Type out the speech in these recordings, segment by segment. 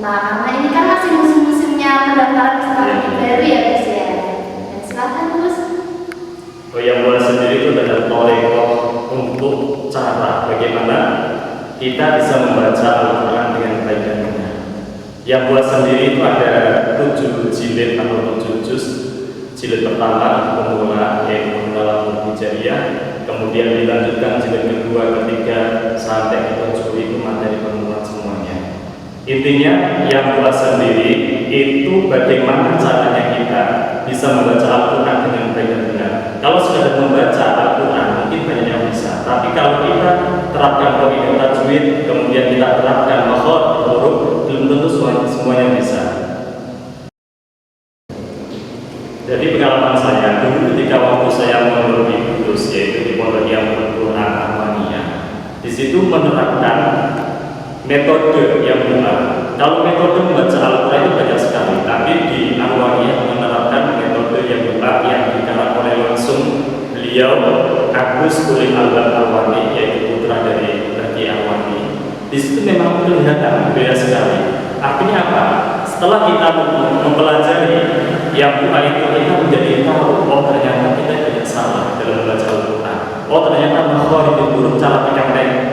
kita, karena ini kan masih musim-musimnya pendaftaran peserta baru ya guys ya. Dan silakan Gus. Oh, yang buat sendiri itu adalah torekoh untuk cara bagaimana kita bisa membaca Al-Quran dengan baik dan benar. Yang buat sendiri itu ada 7 jilid atau 7 juz. Jilid pertama pemula, yaitu pengenalan Al-Hijaiyah, kemudian dilanjutkan jilid kedua, ketiga, sampai ke 7 itu materi pemula semuanya. Intinya yang buat sendiri itu bagaimana caranya kita bisa membaca Al-Quran dengan baik dan benar. Kalau sudah membaca Al-Quran mungkin banyak yang bisa, tapi kalau kita terapkan kaidah tajwid, kemudian kita terapkan makhraj huruf, belum tentu semuanya bisa. Jadi pengalaman saya dulu ketika waktu saya mondok di Kudus, yaitu di Pondok yang Quran Ahmadiyah, di situ menerapkan metode yang benar. Kalau metode membaca Al-Quran itu banyak sekali, tapi di Ahmadiyah menerapkan metode yang benar yang dikarang oleh langsung beliau Agus Kulit Al-Wani, yaitu putra dari Bagi Al-Wani. Di situ memang kelihatan beda sekali. Artinya apa? Setelah kita mempelajari yang bukan itu, kita menjadi tahu, oh ternyata kita tidak salah dalam membaca Al-Quran. Oh ternyata makhraj itu huruf, cara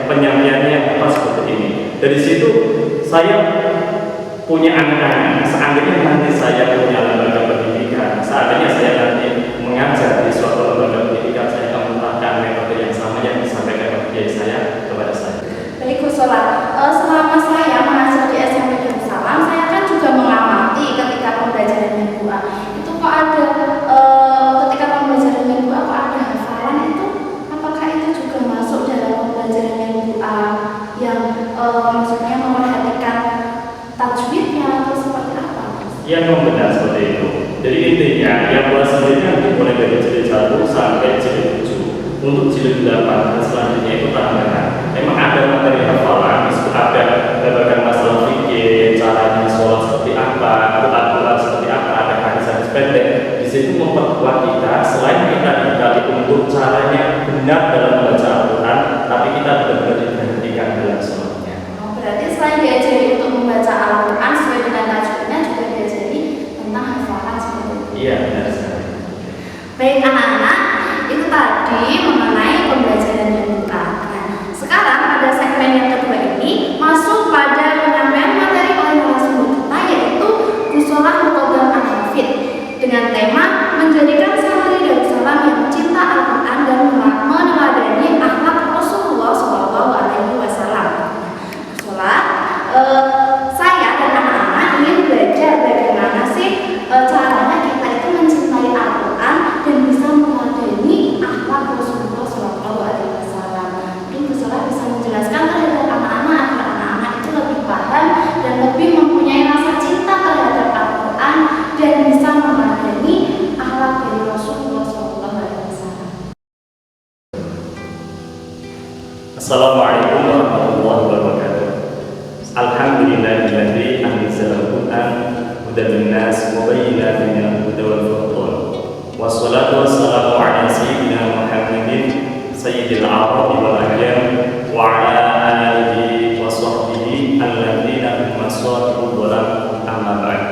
penyampaiannya apa seperti ini. Dari situ saya punya anak-anak. Seandainya nanti saya punya lembaga pendidikan, seandainya saya nanti mengajar di suatu lembaga pendidikan, saya akan menggunakan metode yang sama yang disampaikan oleh kiai saya kepada saya. Baik Gus Solat, selama saya mengajar di SMP Darussalam, saya kan juga mengamati ketika pembelajaran minggu A. Itu kok ada ketika pembelajaran minggu A kok ada hafalan itu, apakah itu juga masuk dalam pembelajaran minggu A yang maksudnya memperhatikan tajwidnya atau seperti apa? Ya, memang benar seperti itu. Jadi intinya yang buat sendiri nanti mulai dari jilid 1 sampai jilid 7. Untuk jilid 8 dan selanjutnya itu tambahan. Memang ada materi hafalan, ada bagian masalah fikih, caranya sholat seperti apa, doa seperti apa, ada hadis-hadis pendek. Di situ memperkuat kita, selain kita dibalik untuk caranya benar dalam membaca Al-Quran, tapi kita benar-benar diperhatikan dalam sholatnya. Oh, berarti selain diajari untuk membaca Al-Quran sesuai dengan tajwidnya, juga diajari tentang hafalan seperti itu. Iya, benar sekali. Baik anak-anak, itu tadi mengenai pembelajaran yang buka. Nah, sekarang pada segmen yang kedua ini masuk pada penyampaian materi oleh narasumber kita, yaitu Gus Solah Muqaddam Al-Hafid, dengan tema menjadikan santri Darussalam yang cinta Al-Quran dan meneladani akhlak Rasulullah SAW. Gus Solah, saya dan anak-anak ingin belajar bagaimana sih caranya kita itu mencintai Al-Quran dan bisa meneladani akhlak Rasulullah SAW. Mungkin Gus Solah bisa menjelaskan terhadap anak-anak agar anak-anak itu lebih paham dan lebih mempunyai rasa cinta terhadap Al-Quran dan bisa meneladani akhlak dari Rasulullah SAW. Assalamualaikum warahmatullahi wabarakatuh. Alhamdulillahilladzi anzala al-Qur'an hudan lin-nas wa bayyinatin minal huda wal furqan. Wassalatu wassalamu ala sayyidina Muhammadin sayyidil arabi wal ajam wa ala alihi wa sahbihi alladzina hum maswatul dhalam amma ba'd.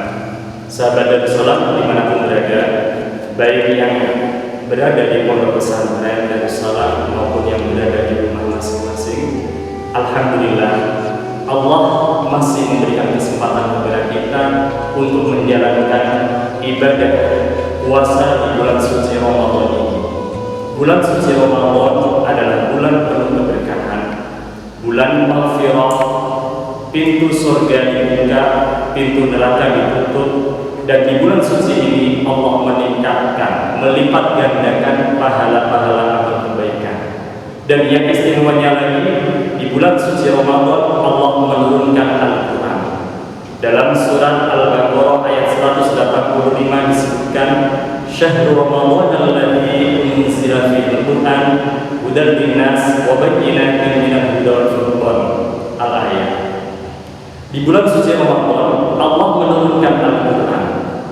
Sahabat Darussalam dimanapun berada, baik yang berada di pondok pesantren Darussalam maupun yang berada di rumah masing-masing, alhamdulillah Allah masih memberikan kesempatan kepada kita untuk menjalankan ibadah puasa di bulan suci Ramadan ini. Bulan suci Ramadan adalah bulan penuh keberkahan, bulan maghfirah, pintu surga dibuka, pintu neraka ditutup, dan di bulan suci ini Allah meningkatkan, melipat gandakan pahala-pahala amal kebaikan. Dan yang istimewanya lagi, di bulan suci Ramadan Allah menurunkan Al-Quran. Dalam surat Al-Baqarah ayat 185 disebutkan, Syahrul Ramadan alladzi unzila fihi al-Qur'an hudan lin-nas wa bayyinatin minal huda wal furqan. Al-ayat. Di bulan suci Ramadan Allah menurunkan Al-Quran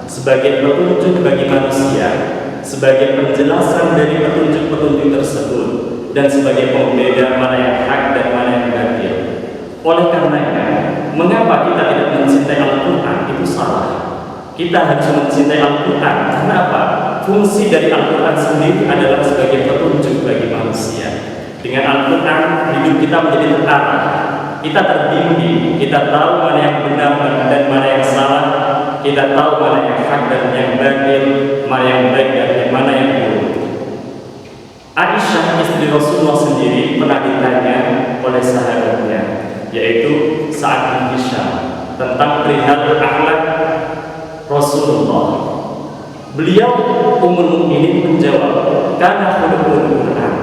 sebagai petunjuk bagi manusia, sebagai penjelasan dari petunjuk-petunjuk tersebut, dan sebagai pembeda mana yang hak dan mana yang batil. Oleh karenanya, mengapa kita tidak mencintai Kita harus mencintai Al-Quran. Karena apa? Fungsi dari Al-Quran sendiri adalah sebagai petunjuk bagi manusia. Dengan Al-Quran, hidup kita menjadi terarah. Kita terbimbing, kita tahu mana yang benar dan mana yang salah. Kita tahu mana yang hak dan yang batil, mana yang baik dan mana yang buruk. Aisyah istri Rasulullah sendiri pernah ditanya oleh sahabatnya, yaitu Sa'ad bin Hisham, tentang perihal akhlak Rasulullah. Beliau Ummul Mukminin menjawab, karena khuluqul Quran,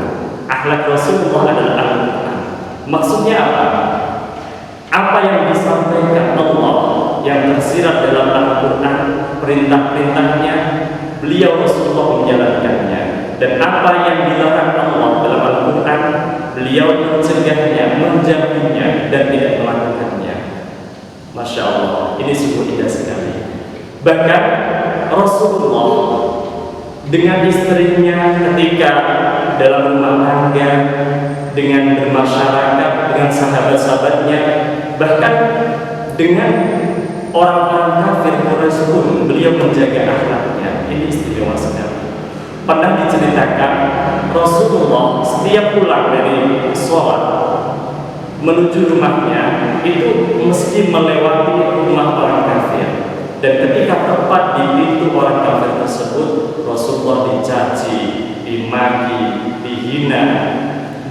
akhlak Rasulullah adalah Al-Quran. Maksudnya apa? Apa yang disampaikan Allah yang tersirat dalam Al-Quran, perintah-perintahnya, beliau Rasulullah menjalankannya. Dan apa yang dilarang Allah dalam Al-Quran, beliau mencegahnya, menjauhinya, dan tidak melakukannya. Masya Allah, ini sungguh indah sekali. Bahkan Rasulullah dengan istrinya ketika dalam rumah tangga, dengan bermasyarakat, dengan sahabat-sahabatnya, bahkan dengan orang-orang kafir Quraisy pun beliau menjaga akhlaknya. Ini istimewa sekali. Pernah diceritakan Rasulullah setiap pulang dari sholat menuju rumahnya itu mesti melewati rumah orang kafir, dan ketika tepat di pintu orang kafir tersebut, Rasulullah dicaci, dimaki, dihina,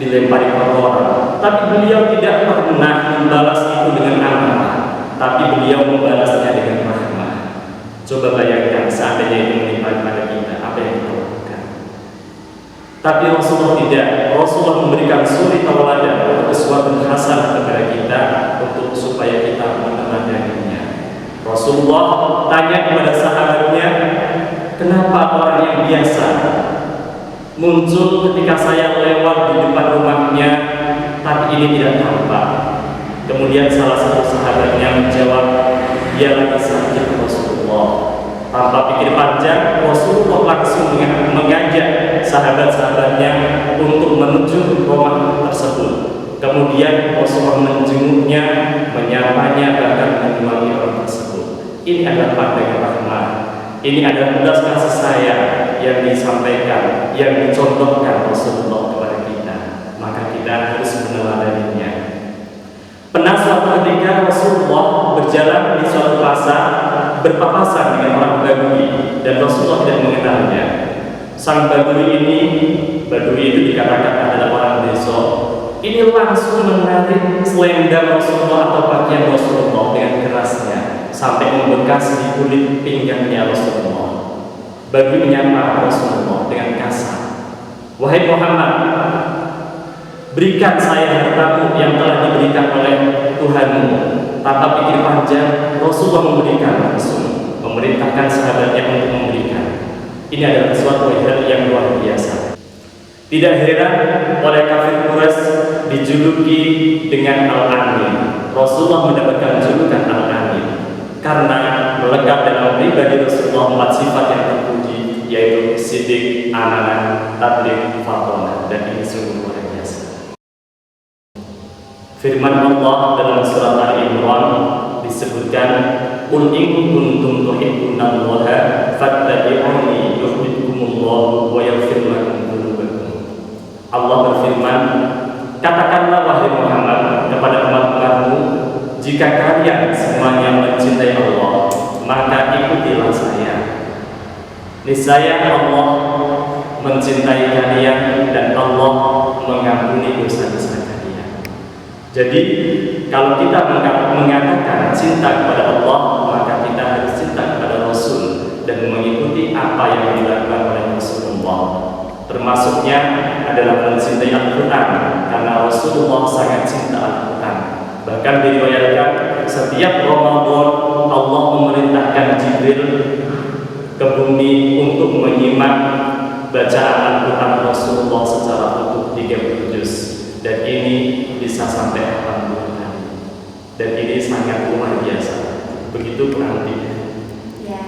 dilempari kotoran. Tapi beliau tidak pernah membalas itu dengan amarah, tapi beliau membalasnya dengan rahmah. Coba bayangkan seandainya itu menimpa pada kita, apa yang kita lakukan? Tapi Rasulullah tidak. Rasulullah memberikan suri tauladan atau uswatun hasanah kepada kita untuk supaya kita meneladaninya. Rasulullah tanya kepada sahabatnya, kenapa orang yang biasa muncul ketika saya lewat di depan rumahnya, tapi ini tidak tampak? Kemudian salah satu sahabatnya menjawab, dia lagi sakit Rasulullah. Tanpa pikir panjang, Rasulullah langsung mengajak sahabat-sahabatnya untuk menuju rumah tersebut. Kemudian Rasulullah menjenguknya, menyapanya, bahkan menyuapi orang tersebut. Ini adalah pandangan rahmat. Ini adalah belas kasih sayang yang disampaikan, yang dicontohkan Rasulullah kepada kita. Maka kita harus meneladaninya. Pernah suatu ketika Rasulullah berjalan di suatu pasar, berpapasan dengan orang Badui, dan Rasulullah tidak mengenalnya. Sang Badui itu dikatakan adalah orang desa. Ini langsung menarik selendang Rasulullah atau pakaian Rasulullah dengan kerasnya sampai membekas di kulit pinggangnya Rasulullah. Badui menyapa Rasulullah dengan kasar, wahai Muhammad, berikan saya hartamu yang telah diberikan oleh Tuhanmu. Tanpa pikir panjang, Rasulullah memberikan langsung, memerintahkan sahabatnya untuk memberikan. Ini adalah suatu hal yang luar biasa. Tidak heran oleh kafir Quraisy dijuluki dengan Al-Amin. Rasulullah mendapatkan julukan Al-Amin karena melekat dalam pribadi Rasulullah 4 sifat yang terpuji, yaitu Siddiq, amanah, tabligh, fatonah, dan ini sungguh luar biasa. Firman Allah dalam surat Al-Imran disebutkan, "Qul in kuntum tuhibbunallaha fattabi'uni yuhibbukumullah wa yaghfir lakum dzunubakum." Allah berfirman, katakanlah wahai Muhammad kepada umat-umatmu, jika kalian semuanya mencintai Allah, maka ikutilah saya. Niscaya Allah mencintai kalian dan Allah mengampuni dosa-dosa kalian. Jadi kalau kita mengatakan cinta kepada Allah, maka kita harus cinta kepada Rasul dan mengikuti apa yang dilakukan oleh Rasulullah. Termasuknya adalah mencintai Al-Quran, karena Rasulullah sangat cinta Al-Quran. Bahkan diriwayatkan setiap Ramadan Allah memerintahkan Jibril ke bumi untuk menyimak bacaan Al-Quran Rasulullah secara utuh 30 juz, dan ini bisa sampai 80 kali, dan ini sangat luar biasa. Begitu kurang lebihnya. Ya,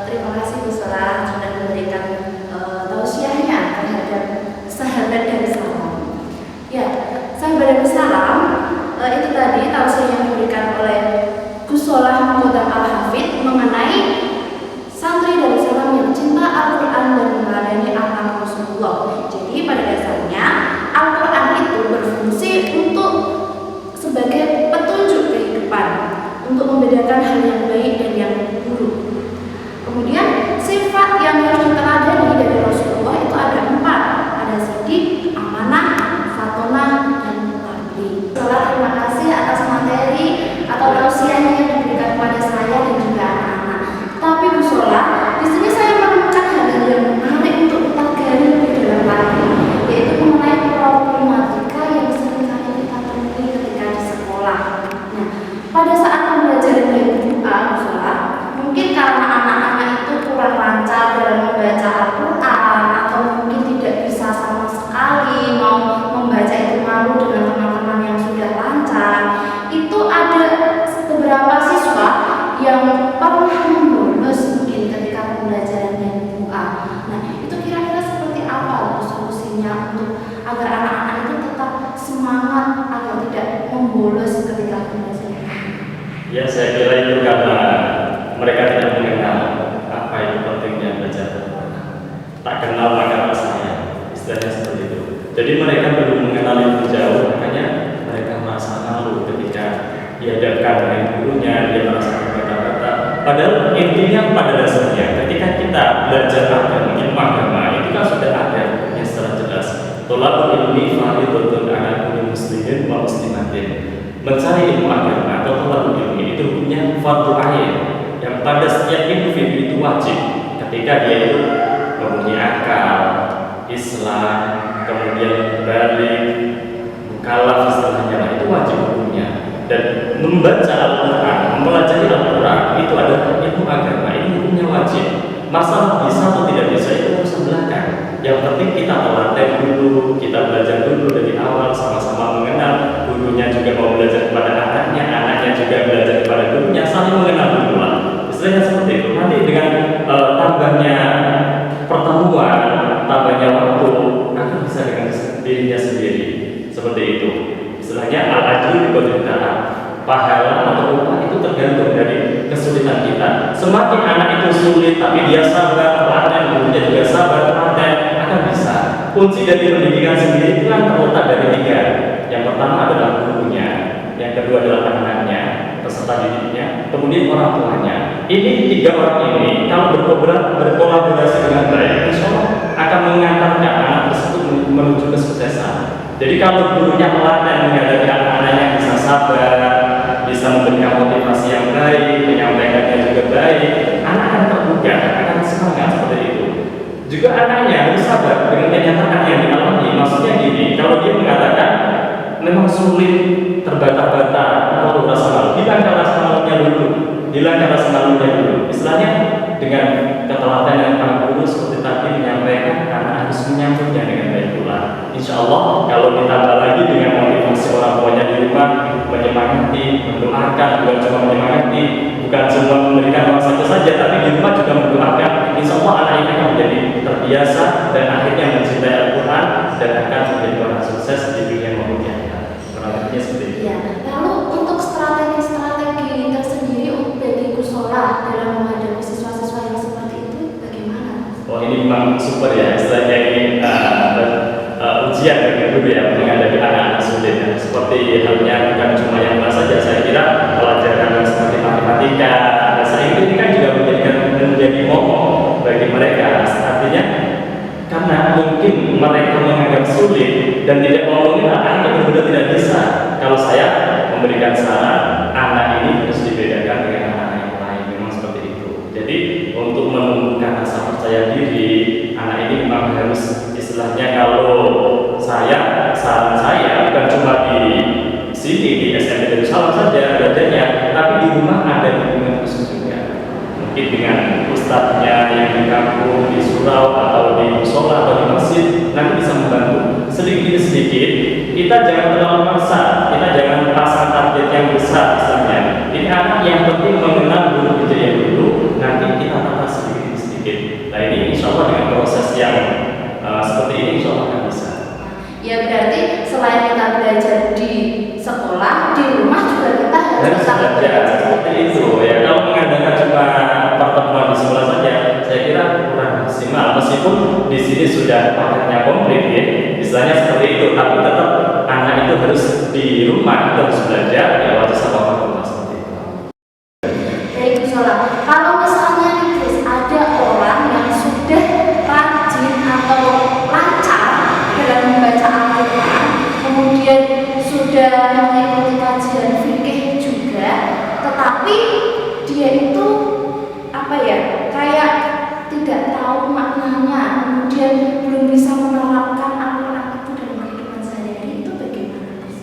terima kasih Bu Solah sudah memberikan tausiahnya terhadap sahabat Darussalam. Ya, sahabat Darussalam, itu tadi tausiah yang diberikan oleh Gus Solah Muqaddam Al-Hafidh mengenai memberikan hal yang baik dan yang buruk. Kemudian sifat yang harus diteladani dari Rasulullah itu ada 4. Ada sidik, amanah, fatonah, dan tabligh. Terima kasih atas materi atau tausiahnya yang diberikan kepada saya dan juga anak-anak. Tapi Bu Shola, di sini saya menemukan hal yang menarik untuk kita gali lebih dalam lagi, yaitu mengenai problematika yang seringkali kita temui ketika di sekolah. Nah, pada saat pembelajaran dari doa, Bu Shola, mungkin karena anak-anak itu kurang lancar dalam membaca Al-Quran atau mungkin tidak bisa sama sekali, mau membaca itu malu dengan teman-teman yang sudah lancar, itu ada beberapa siswa yang pernah membolos mungkin ketika pembelajaran dan doa. Nah, itu kira-kira seperti apa solusinya untuk agar anak-anak itu tetap semangat agar tidak membolos ketika pembelajaran? Ya, saya kira itu karena mereka tidak mengenal apa itu pentingnya belajar Al-Quran. Tak kenal maka tak sayang, istilahnya seperti itu. Jadi mereka belum mengenal itu jauh, makanya mereka merasa malu ketika dihadapkan dengan gurunya, dia merasa berkata-kata. Padahal intinya pada dasarnya ketika kita belajar agama, ilmu agama itu kan sudah ada yang secara jelas. Thalabul ilmi fardhun 'ala kulli muslimin wa muslimatin. Mencari ilmu agama atau thalabul ilmi itu hukumnya fardhu ain, yang pada setiap individu itu wajib ketika dia itu mempunyai akal, Islam, kemudian balik, mukallaf istilahnya, itu wajib hukumnya. Dan membaca Al-Quran, mempelajari Al-Quran itu adalah ilmu agama, ini hukumnya wajib. Masalah bisa atau tidak bisa itu urusan belakang. Yang penting kita melatih dulu, kita belajar dulu dari awal, sama-sama mengenal. Gurunya juga mau belajar kepada anaknya, anaknya juga belajar kepada gurunya, saling mengenal dulu lah. Istilahnya seperti itu. Nanti dengan tambahnya pertemuan, tambahnya waktu, akan bisa dengan dirinya sendiri. Seperti itu. Istilahnya al-ajru biqadri pahala atau upah itu tergantung dari kesulitan kita. Semakin anak itu sulit tapi dia sabar, telaten, gurunya juga sabar, telaten, akan bisa. Kunci dari pendidikan sendiri itu kan terletak dari 3. Yang pertama adalah gurunya, yang kedua adalah anaknya, peserta didiknya, kemudian orang tuanya. Ini 3 orang ini kalau berkolaborasi dengan baik, insya Allah akan mengantarkan anak tersebut menuju kesuksesan. Jadi kalau gurunya telaten menghadapi anak-anaknya bisa sabar, bisa memberikan motivasi yang baik, menyampaikannya juga baik, anak akan terbuka, akan semangat seperti itu. Juga anaknya harus sabar dengan kenyataan yang dialami. Maksudnya gini, kalau dia mengatakan memang sulit, terbata-bata, lalu rasa malu, hilangkan rasa malunya dulu, hilangkan rasa malunya dulu. Istilahnya dengan ketelatenan para guru seperti tadi menyampaikan, anak harus menyambutnya dengan baik pula. Insya Allah kalau ditambah lagi dengan motivasi orang tuanya di rumah, menyemangati, mendoakan, bukan cuma menyemangati, bukan cuma memberikan uang saja, tapi di rumah juga mendoakan. Insya Allah anak ini akan menjadi terbiasa dan akhirnya mencintai Al-Quran dan akan menjadi orang sukses di dunia maupun di akhirat. Kurang lebihnya seperti itu. Ya, lalu untuk strategi-strategi tersendiri bagi Gusola dalam menghadapi siswa-siswa yang seperti itu bagaimana? Oh, ini memang super ya, istilahnya ini ujian bagi guru ya menghadapi anak-anak sulit ya. Seperti halnya bukan cuma yang kelas saja, saya kira pelajaran seperti matematika, bahasa Inggris ini kan juga menjadi momok bagi mereka. Artinya karena mungkin mereka menganggap sulit dan tidak ngomongin anak benar-benar tidak bisa. Kalau saya memberikan saran, anak ini harus dibedakan dengan anak yang lain, memang seperti itu. Jadi untuk menumbuhkan rasa percaya diri, anak ini memang harus istilahnya, kalau saran saya bukan cuma di sini di SMP Darussalam saja belajarnya, tapi di rumah ada bimbingan khusus juga. Mungkin dengan ustadznya yang di kampung, di surau atau di musola atau di masjid, nanti bisa membantu sedikit demi sedikit. Kita jangan terlalu maksa, kita jangan pasang target yang besar misalnya. Ini anak yang penting mengenal dulu kejadian dulu, nanti kita tata sedikit demi sedikit. Nah ini insya Allah dengan proses yang seperti ini insya Allah akan bisa. Ya berarti selain kita belajar di sekolah, di rumah juga kita harus belajar seperti itu ya. Kalau mengandalkan cuma pertemuan di sekolah saja, saya kira kurang maksimal. Meskipun di sini sudah paketnya komplit ya, istilahnya seperti itu, tapi tetap anak itu harus di rumah, kita harus belajar ya, wajib sama orang tua seperti itu. Baik sholat. Kalau misalnya nih Chris, ada orang yang sudah rajin atau lancar dalam membaca Al-Quran, kemudian sudah mengikuti kajian fikih juga, tetapi dia itu apa ya, kayak tidak tahu maknanya, kemudian belum bisa menerapkan Al-Quran itu dalam kehidupan sehari-hari, itu bagaimana Chris?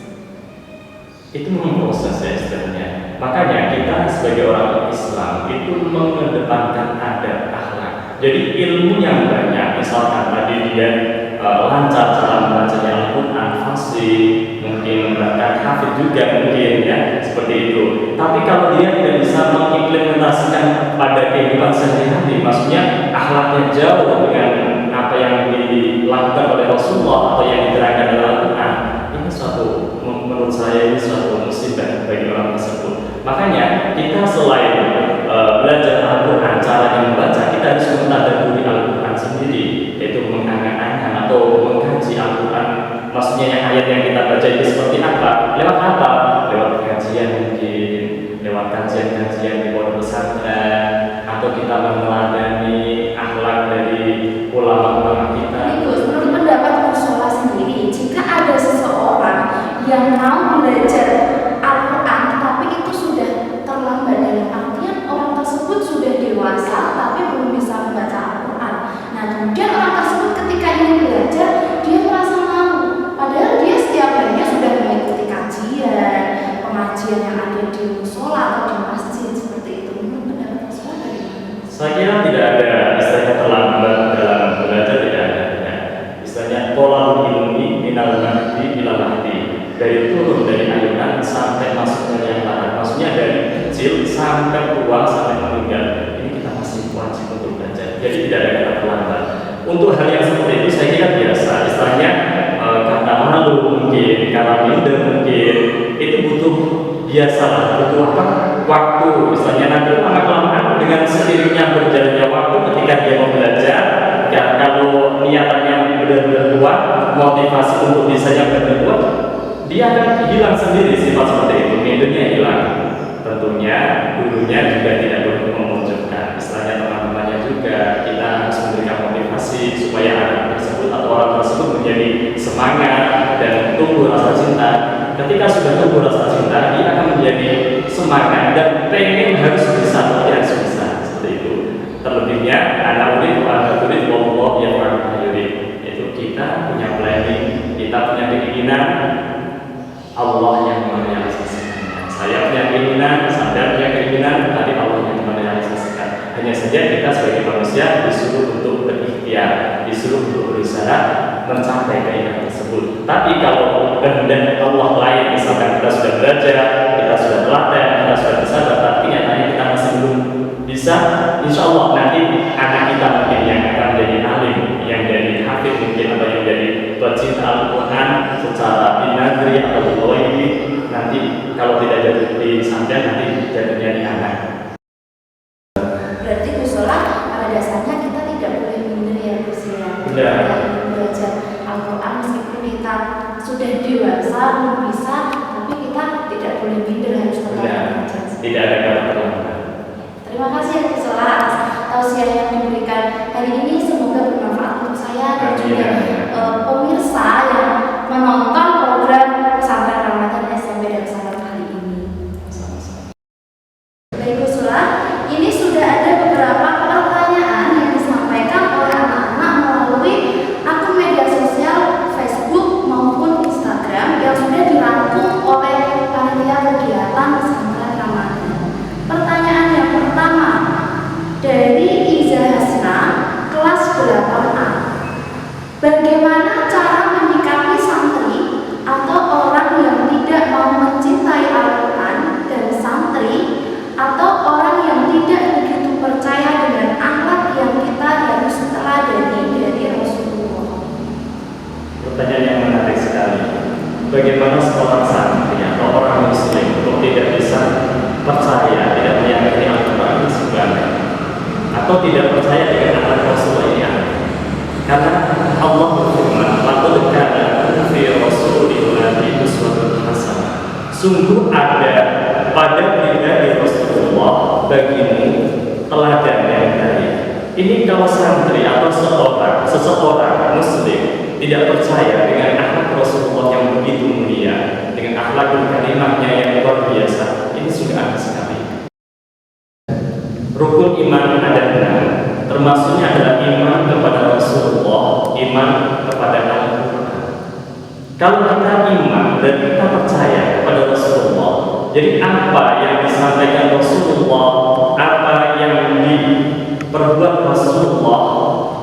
Itu memang proses ya istilahnya. Makanya kita sebagai orang Islam itu mengedepankan adab akhlak. Jadi ilmu yang banyak, misalkan tadi dia lancar cara membacanya Al-Quran, fasih, mungkin bahkan hafid juga mungkin ya seperti itu. Tapi kalau dia tidak bisa mengimplementasikan pada kehidupan sehari-hari, maksudnya akhlaknya jauh dengan apa yang dilakukan oleh Rasulullah atau yang diterangkan dalam Al-Quran, ini suatu, menurut saya ini suatu musibah bagi orang tersebut. Makanya kita selain belajar Al-Quran, cara membaca, kita harus mentadabburi Al-Quran sendiri, yaitu mengangan-angan atau mengkaji Al-Quran. Maksudnya yang ayat yang kita baca itu seperti apa? Lewat apa? Lewat kajian mungkin, lewat kajian-kajian di pondok pesantren, atau kita meneladani akhlak dari ulama-ulama kita. Menurut pendapat Rasulullah sendiri, jika ada seseorang yang mau belajar Al-Quran tapi itu sudah terlambat, dalam artian orang tersebut sudah dewasa tapi belum bisa membaca Al-Quran. Nah, kemudian orang tersebut ketika ingin belajar, dia merasa malu, padahal dia setiap harinya sudah mengikuti kajian, pengajian yang ada di musola atau di masjid seperti itu. Menurut pendapat Rasulullah bagaimana? Saya kira tidak ada istilahnya terlambat dalam belajar, tidak ada ya. Istilahnya tolak ilmi minal mahdi ilal mahdi, dari turun dari ayunan sampai masuk ke yang lain. Maksudnya dari kecil sampai tua sampai meninggal, ini kita masih wajib untuk belajar. Jadi tidak ada kata terlambat. Untuk hal yang seperti itu saya kira biasa. Istilahnya karena malu mungkin, karena minder mungkin, itu butuh biasa lah, butuh apa? Waktu. Istilahnya nanti lama-kelamaan dengan sendirinya berjalannya waktu ketika dia mau belajar, ya, kalau niatannya benar-benar kuat, motivasi untuk bisanya benar-benar kuat, dia akan hilang sendiri sifat seperti itu, mindernya hilang. Tentunya gurunya juga tidak boleh memunculkan, istilahnya teman-temannya juga kita harus memberikan motivasi supaya anak tersebut atau orang tersebut menjadi semangat dan tumbuh rasa cinta. Ketika sudah tumbuh rasa cinta, dia akan menjadi semangat dan pengen harus bisa, tapi harus bisa seperti itu. Terlebihnya anak murid Allah yang yurid, itu kita punya planning, kita punya keinginan, Allah yang merealisasikan. Saya punya keinginan, Anda punya keinginan, tadi Allah yang merealisasikan. Hanya saja kita sebagai manusia disuruh untuk berikhtiar, disuruh untuk berusaha mencapai keinginan tersebut. Tapi kalau kehendak Allah lain, misalkan kita sudah belajar, kita sudah telaten, kita sudah bersabar, tapi nyatanya kita masih belum bisa, insya Allah nanti anak kita mungkin yang akan menjadi alim, yang jadi hafid mungkin, atau yang jadi pecinta Al-Quran secara binadri atau ini, nanti kalau tidak jadi di pesantren, nanti jadinya di anak. Berarti musola pada dasarnya kita tidak boleh minder ya Gus ya. Benar. Belajar Al-Quran meskipun kita sudah dewasa belum bisa, tapi kita tidak boleh minder, harus tetap belajar. Tidak ada kata terlambat. Terima kasih ya Gus atas tausiah yang diberikan hari ini, semoga bermanfaat untuk saya dan juga pemirsa yang menonton program pesantren Ramadan SMP Darussalam kali ini. Baik Gus, ini sudah ada beberapa pertanyaan yang disampaikan oleh anak-anak melalui akun media sosial Facebook maupun Instagram yang sudah dirangkum oleh panitia kegiatan pesantren Ramadan. Pertanyaan yang pertama dari Iza Hasna, kelas 8A. Bagaimana cara menyikapi santri atau orang yang tidak mau mencintai Al-Quran dan santri, atau orang yang tidak begitu percaya dengan bagimu teladan yang baik. Ini kalau santri atau seseorang muslim tidak percaya dengan akhlak Rasulullah yang begitu mulia, dengan akhlakul karimahnya yang luar biasa, ini sudah aneh sekali. Rukun iman ada 6, termasuknya adalah iman kepada Rasulullah, iman kepada Al-Quran. Kalau kita iman dan kita percaya kepada Rasulullah, jadi apa yang disampaikan Rasulullah, apa yang diperbuat Rasulullah,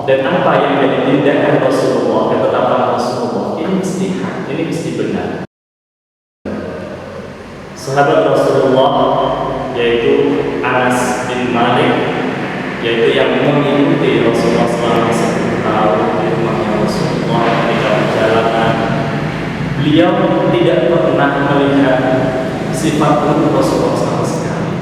dan apa yang menjadi tindakan Rasulullah, ketetapan Rasulullah, ini mesti hak, ini mesti benar. Sahabat Rasulullah yaitu Anas bin Malik, yaitu yang mengikuti Rasulullah selama 10 tahun di rumahnya Rasulullah ketika perjalanan. Beliau tidak pernah melihat sifat buruk Rasulullah sama sekali.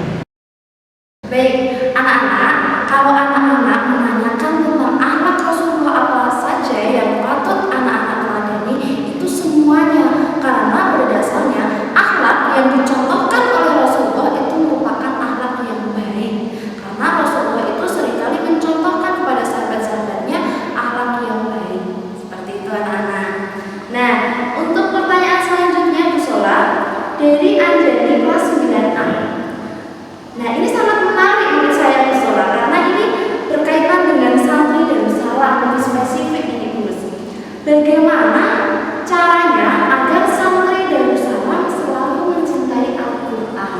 Baik, anak-anak, kalau anak-anak menanyakan tentang akhlak Rasulullah apa saja yang patut anak-anak teladani, itu semuanya, karena pada dasarnya akhlak yang dicontohkan oleh Rasulullah itu merupakan akhlak yang baik. Karena Rasulullah itu seringkali mencontohkan kepada sahabat-sahabatnya akhlak yang baik. Seperti itu anak-anak. Nah, untuk pertanyaan selanjutnya Bu Sola dari Anjani kelas 9A. Nah, ini sangat menarik menurut saya Bu Sola, karena ini berkaitan dengan santri dan salah, lebih spesifik ini Bu. Bagaimana caranya agar santri dan salah selalu mencintai Al-Quran?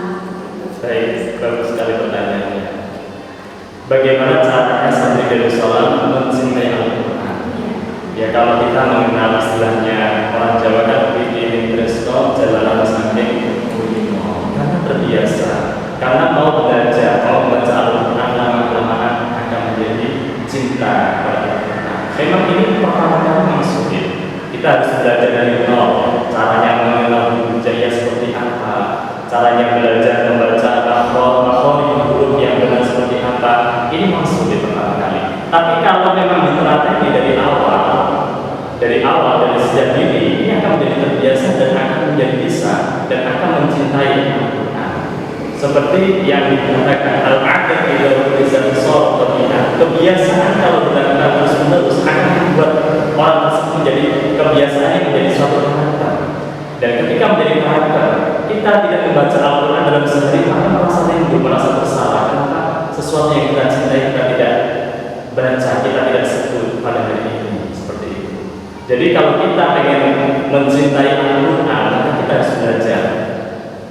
Baik, bagus sekali pertanyaannya. Bagaimana caranya santri Darussalam mencintai Al-Quran? Ya, kalau kita mengenal istilahnya orang Jawa kan bikin resto jalan samping kulino, karena terbiasa, karena mau belajar, mau membaca Al-Quran, lama-kelamaan akan menjadi cinta kepada Al-Quran. Memang ini pertama kali memang sulit. Kita harus belajar dari nol, caranya mengenal budaya seperti apa, caranya belajar membaca makhraj huruf yang benar seperti apa. Ini memang sulit pertama kali. Tapi kalau memang diterapkan dari awal dari sejak dini, ini akan menjadi terbiasa dan akan menjadi bisa dan akan mencintai Al-Quran. Seperti yang dikatakan al-adat ila rizal sor, kebiasaan kalau dilakukan terus-menerus akan membuat orang tersebut menjadi kebiasaannya menjadi suatu karakter. Dan ketika menjadi karakter, kita tidak membaca Al-Quran dalam sehari, maka merasa rindu, merasa bersalah. Kenapa sesuatu yang kita cintai kita tidak baca, kita tidak sebut pada hari ini, seperti itu. Jadi kalau kita ingin mencintai Al-Quran, maka kita harus belajar.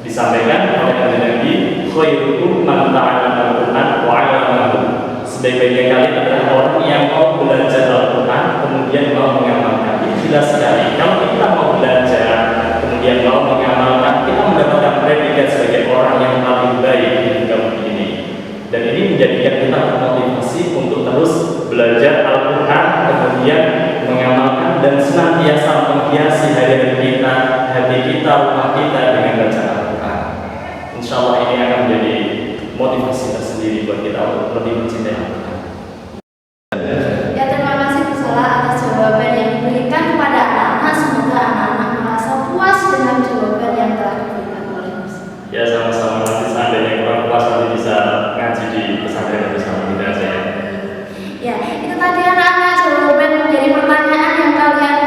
Disampaikan oleh Nabi, khairukum man ta'allama Al-Quran wa 'allamahu. Sebaik-baiknya kalian adalah orang yang mau belajar Al-Quran kemudian mau mengamalkan. Ini jelas sekali. Kalau kita mau belajar kemudian mau mengamalkan, kita mendapatkan predikat sebagai orang yang paling baik di muka bumi ini. Dan ini menjadikan kita termotivasi untuk terus belajar Al-Quran, kemudian mengamalkan dan senantiasa menghiasi hari-hari kita, hati kita, rumah kita dengan baca Al-Quran. Insya Allah ini akan menjadi motivasi tersendiri buat kita untuk lebih mencintai Al-Quran. Ya, terima kasih Bu Sola atas jawaban yang diberikan kepada anak-anak. Semoga anak-anak merasa puas dengan jawaban yang telah diberikan oleh Bu Sola. Ya, sama-sama. Nanti seandainya kurang puas nanti bisa ngaji di pesantren bersama kita aja ya. Ya, itu tadi anak-anak jawaban dari pertanyaan yang kalian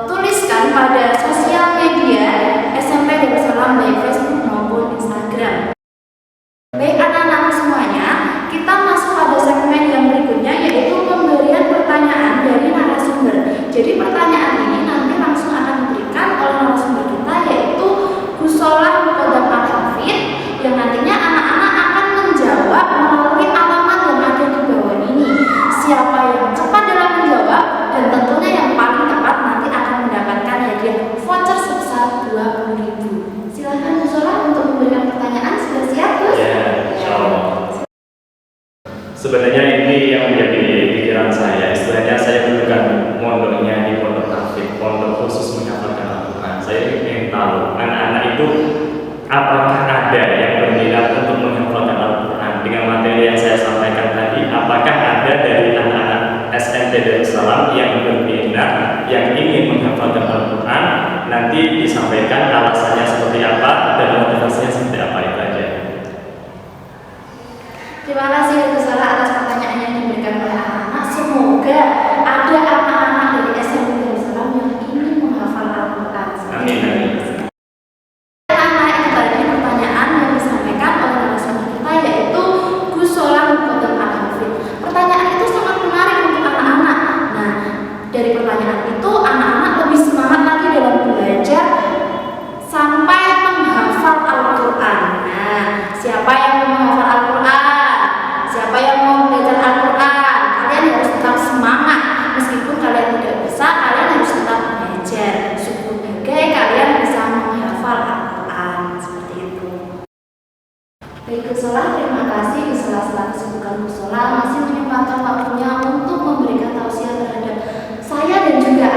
tuliskan pada sosial media SMP Darussalam baik Facebook maupun Instagram. Baik anak-anak semuanya, kita masuk pada segmen yang berikutnya, yaitu pemberian pertanyaan dari narasumber. Jadi pertanyaan ini nanti langsung akan diberikan oleh narasumber kita, yaitu Gus Solah Muqaddam Al-Hafidh, yang nantinya anak-anak akan menjawab melalui alamat yang ada di bawah ini. Siapa yang cepat dalam menjawab dan tentunya yang paling tepat nanti akan mendapatkan hadiah voucher sebesar 20.000. Silakan Gus Solah untuk memberikan pertanyaan. Sudah siap, Gus? Ya, insya Allah. Sebenarnya ini yang menjadi pikiran saya. Istilahnya saya bukan mondoknya di pondok tahfidz, pondok khusus menghafalkan Al-Quran. Saya ingin tahu anak-anak itu apakah ada yang berminat untuk menghafalkan Al-Quran dengan materi yang saya sampaikan tadi. Apakah ada dari anak-anak SMP Darussalam yang berminat, yang ingin menghafalkan Al-Quran? Nanti disampaikan alasannya seperti apa dan motivasinya seperti apa, itu aja. Terima kasih Gus Solah atas pertanyaan yang diberikan oleh anak-anak. Semoga ada anak-anak dari SMP Gus Solah yang ingin menghafal Al-Quran. Amin, amin. Anak itu tadi pertanyaan yang disampaikan oleh narasumber kita yaitu Gus Solah Muqaddam Al-Hafidh. Pertanyaan itu sangat menarik untuk anak-anak. Nah, dari pertanyaan itu anak-anak lebih semangat lagi dalam belajar sampai menghafal Al-Quran. Nah, siapa yang mau menghafal Al-Quran? Siapa yang mau belajar Al-Quran? Kalian harus tetap semangat. Meskipun kalian tidak bisa, kalian harus tetap belajar. Semoga kalian bisa menghafal Al-Quran. Seperti itu. Baik Gus Solah, terima kasih. Di sela-sela kesibukan Gus Solah masih menyempatkan waktunya untuk memberikan tausiah terhadap saya dan juga